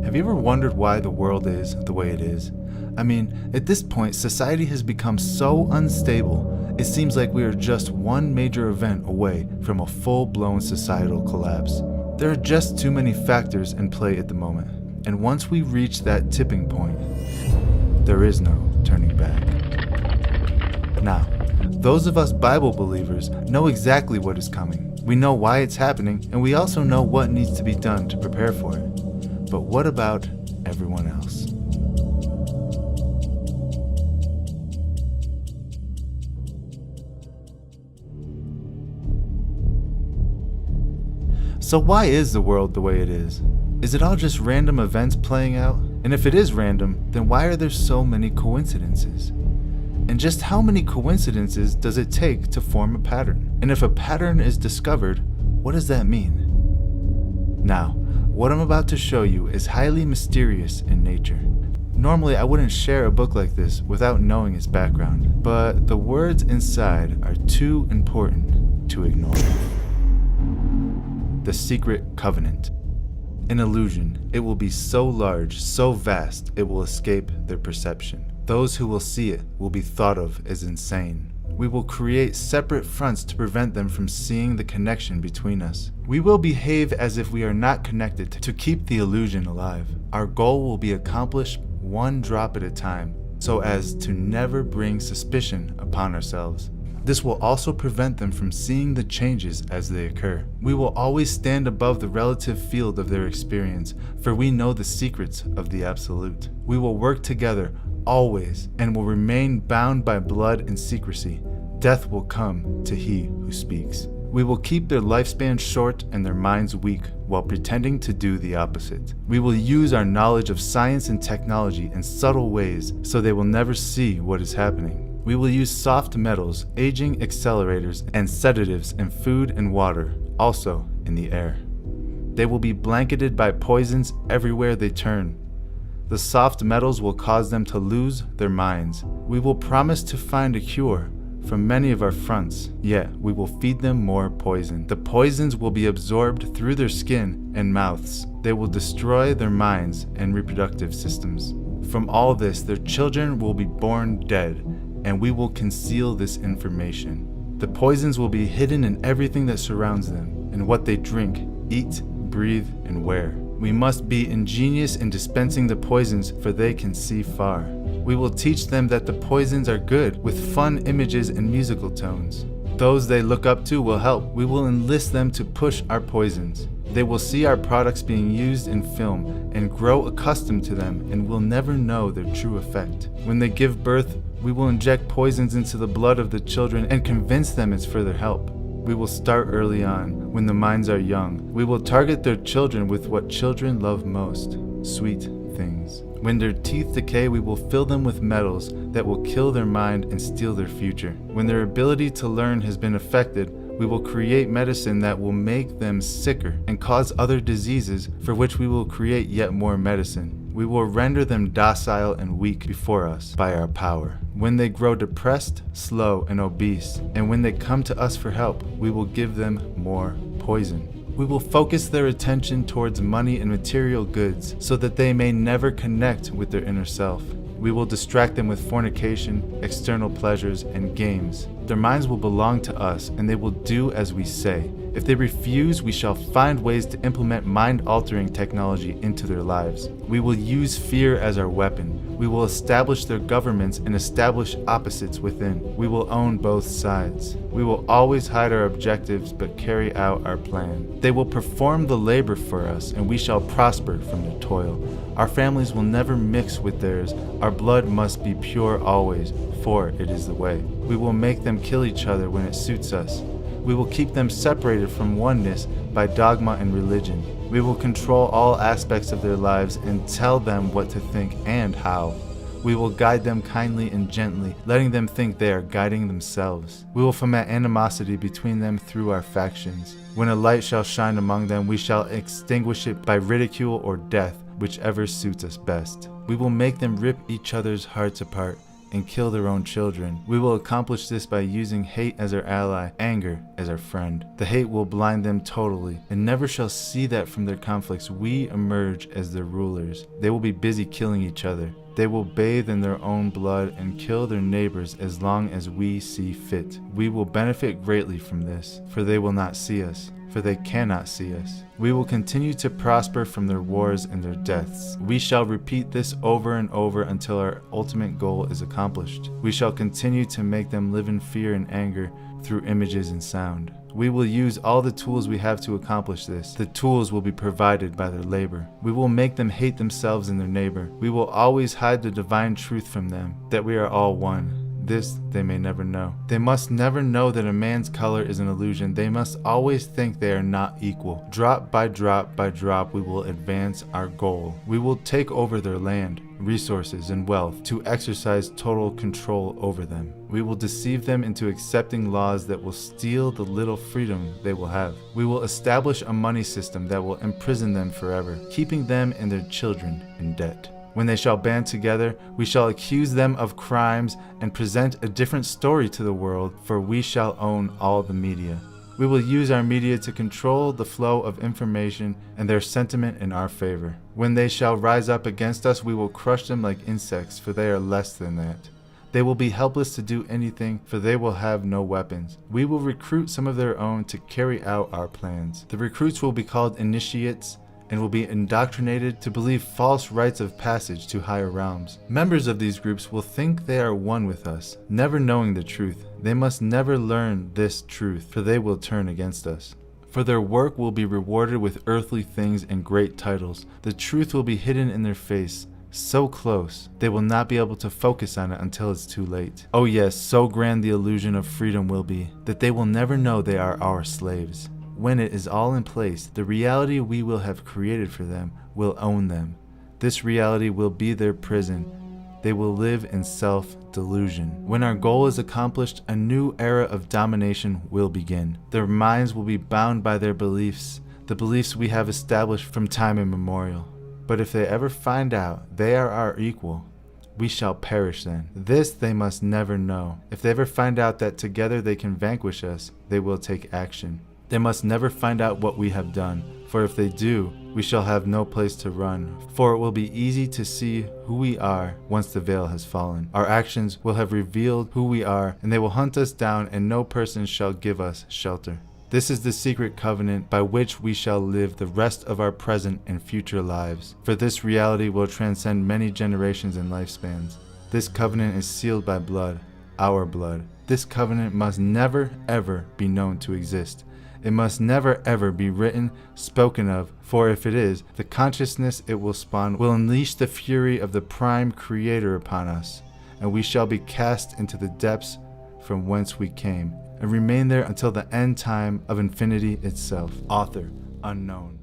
Have you ever wondered why the world is the way it is? I mean, at this point, society has become so unstable, it seems like we are just one major event away from a full-blown societal collapse. There are just too many factors in play at the moment, and once we reach that tipping point, there is no turning back. Now, those of us Bible believers know exactly what is coming. We know why it's happening, and we also know what needs to be done to prepare for it. But what about everyone else? So why is the world the way it is? Is it all just random events playing out? And if it is random, then why are there so many coincidences? And just how many coincidences does it take to form a pattern? And if a pattern is discovered, what does that mean? Now, what I'm about to show you is highly mysterious in nature. Normally, I wouldn't share a book like this without knowing its background, but the words inside are too important to ignore. The Secret Covenant. An illusion. It will be so large, so vast, it will escape their perception. Those who will see it will be thought of as insane. We will create separate fronts to prevent them from seeing the connection between us. We will behave as if we are not connected to keep the illusion alive. Our goal will be accomplished one drop at a time, so as to never bring suspicion upon ourselves. This will also prevent them from seeing the changes as they occur. We will always stand above the relative field of their experience, for we know the secrets of the absolute. We will work together always, and will remain bound by blood and secrecy. Death will come to he who speaks. We will keep their lifespan short and their minds weak, while pretending to do the opposite. We will use our knowledge of science and technology in subtle ways, so they will never see what is happening. We will use soft metals, aging accelerators, and sedatives in food and water, also in the air. They will be blanketed by poisons everywhere they turn. The soft metals will cause them to lose their minds. We will promise to find a cure from many of our fronts, yet we will feed them more poison. The poisons will be absorbed through their skin and mouths. They will destroy their minds and reproductive systems. From all this, their children will be born dead, and we will conceal this information. The poisons will be hidden in everything that surrounds them, in what they drink, eat, breathe, and wear. We must be ingenious in dispensing the poisons, for they can see far. We will teach them that the poisons are good, with fun images and musical tones. Those they look up to will help. We will enlist them to push our poisons. They will see our products being used in film and grow accustomed to them, and will never know their true effect. When they give birth, we will inject poisons into the blood of the children and convince them it's for their help. We will start early on, when the minds are young. We will target their children with what children love most, sweet things. When their teeth decay, we will fill them with metals that will kill their mind and steal their future. When their ability to learn has been affected, we will create medicine that will make them sicker and cause other diseases, for which we will create yet more medicine. We will render them docile and weak before us by our power. When they grow depressed, slow, and obese, and when they come to us for help, we will give them more poison. We will focus their attention towards money and material goods, so that they may never connect with their inner self. We will distract them with fornication, external pleasures, and games. Their minds will belong to us, and they will do as we say. If they refuse, we shall find ways to implement mind-altering technology into their lives. We will use fear as our weapon. We will establish their governments and establish opposites within. We will own both sides. We will always hide our objectives but carry out our plan. They will perform the labor for us, and we shall prosper from their toil. Our families will never mix with theirs. Our blood must be pure always, for it is the way. We will make them kill each other when it suits us. We will keep them separated from oneness by dogma and religion. We will control all aspects of their lives and tell them what to think and how. We will guide them kindly and gently, letting them think they are guiding themselves. We will foment animosity between them through our factions. When a light shall shine among them, we shall extinguish it by ridicule or death, whichever suits us best. We will make them rip each other's hearts apart and kill their own children. We will accomplish this by using hate as our ally, anger as our friend. The hate will blind them totally, and never shall see that from their conflicts we emerge as their rulers. They will be busy killing each other. They will bathe in their own blood and kill their neighbors as long as we see fit. We will benefit greatly from this, for they will not see us, for they cannot see us. We will continue to prosper from their wars and their deaths. We shall repeat this over and over until our ultimate goal is accomplished. We shall continue to make them live in fear and anger through images and sound. We will use all the tools we have to accomplish this. The tools will be provided by their labor. We will make them hate themselves and their neighbor. We will always hide the divine truth from them, that we are all one. This they may never know. They must never know that a man's color is an illusion. They must always think they are not equal. Drop by drop by drop, we will advance our goal. We will take over their land, resources, and wealth to exercise total control over them. We will deceive them into accepting laws that will steal the little freedom they will have. We will establish a money system that will imprison them forever, keeping them and their children in debt. When they shall band together, we shall accuse them of crimes and present a different story to the world, for we shall own all the media. We will use our media to control the flow of information and their sentiment in our favor. When they shall rise up against us, we will crush them like insects, for they are less than that. They will be helpless to do anything, for they will have no weapons. We will recruit some of their own to carry out our plans. The recruits will be called initiates, and will be indoctrinated to believe false rites of passage to higher realms. Members of these groups will think they are one with us, never knowing the truth. They must never learn this truth, for they will turn against us. For their work will be rewarded with earthly things and great titles. The truth will be hidden in their face, so close, they will not be able to focus on it until it's too late. Oh yes, so grand the illusion of freedom will be, that they will never know they are our slaves. When it is all in place, the reality we will have created for them will own them. This reality will be their prison. They will live in self-delusion. When our goal is accomplished, a new era of domination will begin. Their minds will be bound by their beliefs, the beliefs we have established from time immemorial. But if they ever find out they are our equal, we shall perish then. This they must never know. If they ever find out that together they can vanquish us, they will take action. They must never find out what we have done, for if they do, we shall have no place to run, for it will be easy to see who we are once the veil has fallen. Our actions will have revealed who we are, and they will hunt us down, and no person shall give us shelter. This is the secret covenant by which we shall live the rest of our present and future lives, for this reality will transcend many generations and lifespans. This covenant is sealed by blood, our blood. This covenant must never ever be known to exist. It must never ever be written, spoken of, for if it is, the consciousness it will spawn will unleash the fury of the prime creator upon us, and we shall be cast into the depths from whence we came, and remain there until the end time of infinity itself. Author unknown.